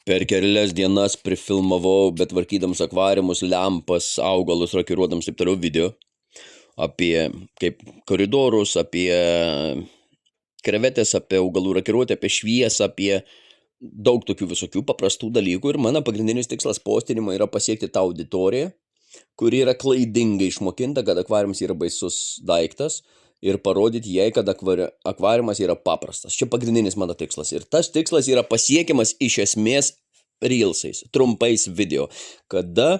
Per kelias dienas prifilmavau, bet tvarkydams akvariumus, lempas, augalus, rokiruodams taip toliau video apie kaip koridorus, apie krevetės, apie augalų rokiruotę, apie šviesą, apie daug tokių visokių paprastų dalykų. Ir mano pagrindinis tikslas postinimo yra pasiekti tą auditoriją, kuri yra klaidingai išmokinta, kad akvariumas yra baisus daiktas, ir parodyti jai, kad akvariumas yra paprastas. Čia pagrindinis mano tikslas. Ir tas tikslas yra pasiekiamas iš esmės reelsais, trumpais video, kada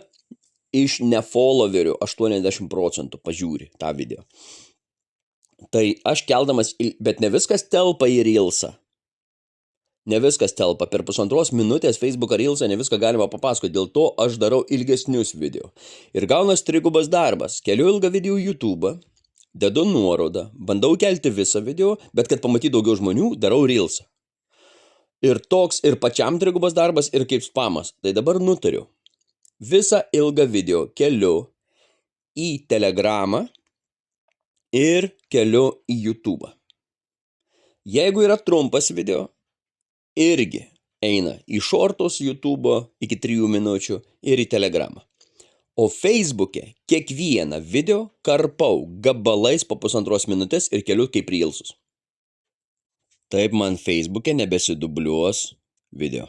iš nefollowerių 80% pažiūri tą video. Tai aš keldamas, bet ne viskas telpa į reelsą. Ne viskas telpa. Per 1,5 minutės Facebooką reelsą ne viską galima papasakoti. Dėl to aš darau ilgesnius video. Ir gaunas trigubas darbas. Keliu ilgą video į YouTube, dedu nuorodą, bandau kelti visą video, bet kad pamatyti daugiau žmonių, darau reelsą. Ir toks ir pačiam trigubas darbas, ir kaip spamas. Tai dabar nutariu. Visą ilgą video keliu į Telegramą ir keliu į YouTube. Jeigu yra trumpas video, irgi eina į šortus YouTube iki 3 minučių ir į Telegramą. O Facebook'e kiekvieną video karpau gabalais po 1,5 minutės ir keliu kaip reelsus. Taip man Facebook'e nebesidubliuos video.